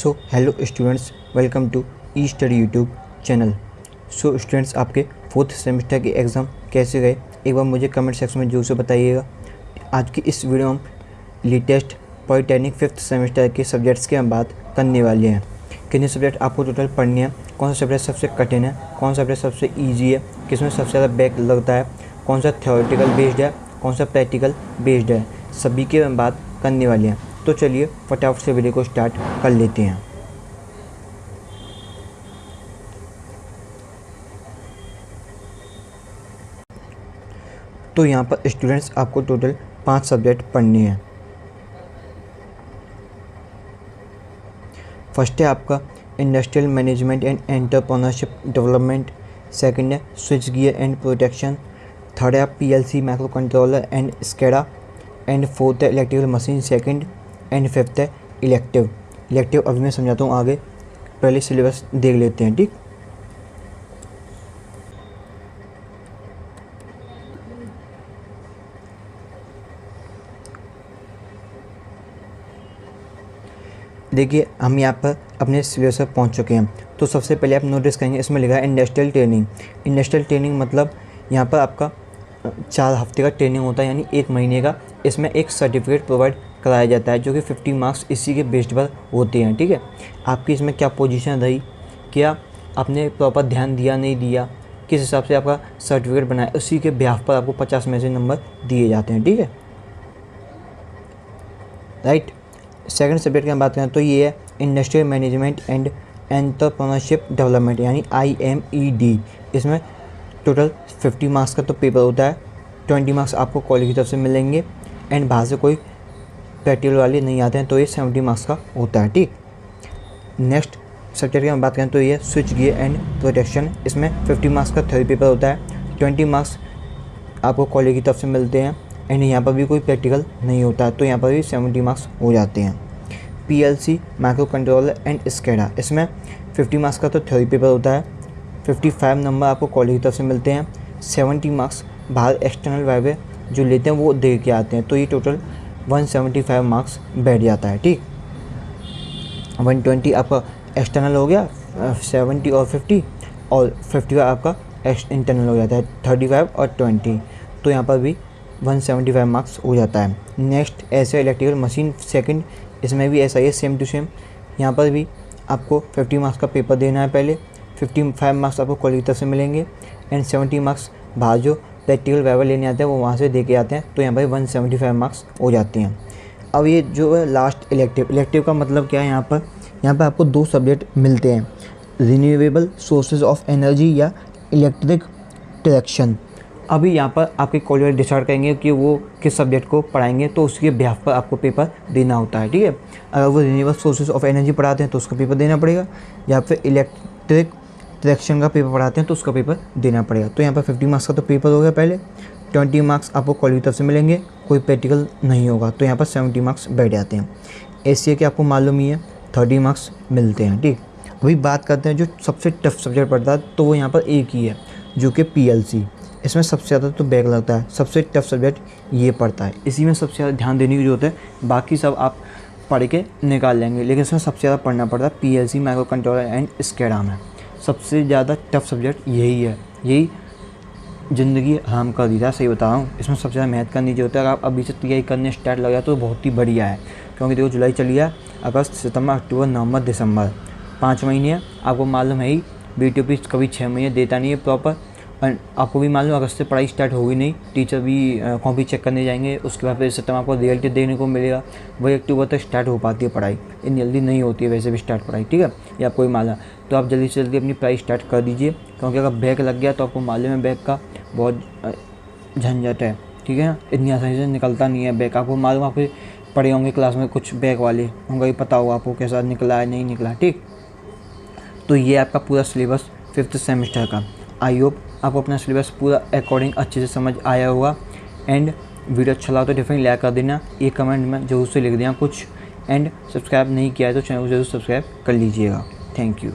So hello students, welcome to e study YouTube channel. So students, आपके fourth semester के exam कैसे गए एक बार मुझे कमेंट सेक्शन में जरूर से बताइएगा। आज की इस वीडियो में हम लेटेस्ट पॉलिटेक्निक फिफ्थ सेमेस्टर के सब्जेक्ट्स की हम बात करने वाले हैं। कितने सब्जेक्ट आपको टोटल पढ़ने हैं, कौन सा सब्जेक्ट सबसे कठिन है, कौन सा सब्जेक्ट सबसे ईजी है, किसमें सबसे ज़्यादा बैक लगता है, कौन सा थ्योरेटिकल बेस्ड है, कौन सा प्रैक्टिकल बेस्ड है, सभी की हम बात करने वाले हैं। तो चलिए फटाफट से वीडियो को स्टार्ट कर लेते हैं। तो यहाँ पर स्टूडेंट्स आपको टोटल 5 सब्जेक्ट पढ़ने हैं। फर्स्ट है आपका industrial management and entrepreneurship development, second है switch gear and protection, third है PLC micro controller and SCADA, and fourth है electrical machine second, and fifth है इलेक्टिव अभी मैं समझाता हूँ आगे, पहले सिलेबस देख लेते हैं। ठीक, देखिए हम यहाँ पर अपने सिलेबस पर पहुँच चुके हैं। तो सबसे पहले आप नोटिस करेंगे इसमें लिखा है इंडस्ट्रियल ट्रेनिंग। इंडस्ट्रियल ट्रेनिंग मतलब यहाँ पर आपका 4 हफ्ते का ट्रेनिंग होता है, यानी 1 महीने का। इसमें एक सर्टिफिकेट प्रोवाइड कराया जाता है जो कि 50 मार्क्स इसी के बेस्ड पर होते हैं। ठीक है, आपकी इसमें क्या पोजीशन रही, क्या आपने प्रॉपर ध्यान दिया नहीं दिया, किस हिसाब से आपका सर्टिफिकेट बनाया, उसी के ब्याह पर आपको 50 में से नंबर दिए जाते हैं। ठीक है, राइट। सेकंड सब्जेक्ट की हम बात करें तो ये है industrial management and entrepreneurship development यानी IMED। इसमें टोटल 50 मार्क्स का तो पेपर होता है, 20 मार्क्स आपको कॉलेज की तरफ से मिलेंगे, एंड बाहर से कोई प्रैक्टिकल वाले नहीं आते हैं तो ये 70 मार्क्स का होता है। ठीक, नेक्स्ट सब्जेक्ट की हम बात करें तो ये स्विच गियर एंड प्रोटेक्शन। इसमें 50 मार्क्स का थ्योरी पेपर होता है, 20 मार्क्स आपको कॉलेज की तरफ से मिलते हैं, एंड यहाँ पर भी कोई प्रैक्टिकल नहीं होता है तो यहाँ पर भी 70 मार्क्स हो जाते हैं। PLC माइक्रो कंट्रोलर एंड स्केडा, इसमें 50 मार्क्स का तो थ्योरी पेपर होता है, 55 नंबर आपको कॉलेज की तरफ से मिलते हैं, 70 मार्क्स बाहर एक्सटर्नल वाइवे जो लेते हैं वो दे के आते हैं, तो ये टोटल 175 मार्क्स बैठ जाता है। ठीक, 120 आपका एक्सटर्नल हो गया, 70 और 50, और 55 आपका इंटरनल हो जाता है, 35 और 20, तो यहाँ पर भी 175 मार्क्स हो जाता है। नेक्स्ट ऐसे इलेक्ट्रिकल मशीन सेकंड, इसमें भी ऐसा ही है, सेम टू सेम। यहाँ पर भी आपको 50 मार्क्स का पेपर देना है पहले, 55 मार्क्स आपको कॉलेज की तरफ से मिलेंगे, एंड 70 मार्क्स बाहर जो प्रैक्टिकल वाइवा लेने आते हैं वो वहाँ से दे के आते हैं, तो यहाँ पर 175 मार्क्स हो जाते हैं। अब ये जो है लास्ट इलेक्टिव का मतलब क्या है, यहाँ पर आपको 2 सब्जेक्ट मिलते हैं, रिन्यूएबल सोर्सेज ऑफ एनर्जी या इलेक्ट्रिक डायरेक्शन। अभी यहाँ पर आपके कॉलेज डिसाइड करेंगे कि वो किस सब्जेक्ट को पढ़ाएंगे, तो उसके बिहाफ पर आपको पेपर देना होता है। ठीक है, अगर वो रिन्यूएबल सोर्सेज ऑफ एनर्जी पढ़ाते हैं तो उसका पेपर देना पड़ेगा, या फिर इलेक्ट्रिक डायरेक्शन का पेपर पढ़ाते हैं तो उसका पेपर देना पड़ेगा। तो यहाँ पर 50 मार्क्स का तो पेपर हो गया पहले, 20 मार्क्स आपको कॉलेज की तरफ से मिलेंगे, कोई प्रैक्टिकल नहीं होगा, तो यहाँ पर 70 मार्क्स बैठ जाते हैं। ACA के आपको मालूम ही है 30 मार्क्स मिलते हैं। ठीक, अभी बात करते हैं जो सबसे टफ सब्जेक्ट पढ़ता है, तो वो यहाँ पर एक ही है जो कि PLC। इसमें सबसे ज़्यादा तो बैक लगता है, सबसे टफ सब्जेक्ट ये पड़ता है, इसी में सबसे ज़्यादा ध्यान देने की जरूरत है, बाकी सब आप पढ़ के निकाल लेंगे, लेकिन इसमें सबसे ज़्यादा पढ़ना पड़ता है PLC माइक्रो कंट्रोलर एंड स्केडा में। सबसे ज़्यादा टफ सब्जेक्ट यही है, यही ज़िंदगी हराम कर दी था, सही बता रहा हूँ। इसमें सबसे ज़्यादा मेहनत करनी जरूरत है। अगर आप अभी से तैयारी करने स्टार्ट लग जाए तो बहुत ही बढ़िया है, क्योंकि देखो जुलाई चली है, अगस्त सितंबर अक्टूबर नवंबर दिसंबर 5 महीने हैं। आपको मालूम है ही BTOP कभी 6 महीने देता नहीं है प्रॉपर, और आपको भी मालूम अगस्त से पढ़ाई स्टार्ट होगी नहीं, टीचर भी कॉपी चेक करने जाएंगे, उसके बाद फिर सितंबर आपको रिजल्ट देखने को मिलेगा, वही अक्टूबर तक स्टार्ट हो पाती है पढ़ाई, इतनी जल्दी नहीं होती है वैसे भी स्टार्ट पढ़ाई। ठीक है, ये आपको भी मालूम है, तो आप जल्दी से जल्दी अपनी पढ़ाई स्टार्ट कर दीजिए, क्योंकि अगर बैक लग गया तो आपको मालूम है बैक का बहुत झंझट है। ठीक है, इतनी आसानी से निकलता नहीं है बैक, आपको मालूम, आपके पढ़े होंगे क्लास में कुछ बैक वाले होंगे, पता होगा आपको कैसा निकला है नहीं निकला। ठीक, तो ये आपका पूरा सिलेबस 5th सेमेस्टर का। आई होप आपको अपना सिलेबस पूरा अकॉर्डिंग अच्छे से समझ आया होगा, एंड वीडियो अच्छा लगा तो डेफिनेटली लाइक कर देना, ये कमेंट में जरूर से लिख देना कुछ, एंड सब्सक्राइब नहीं किया है तो चैनल को जरूर सब्सक्राइब कर लीजिएगा। Thank you.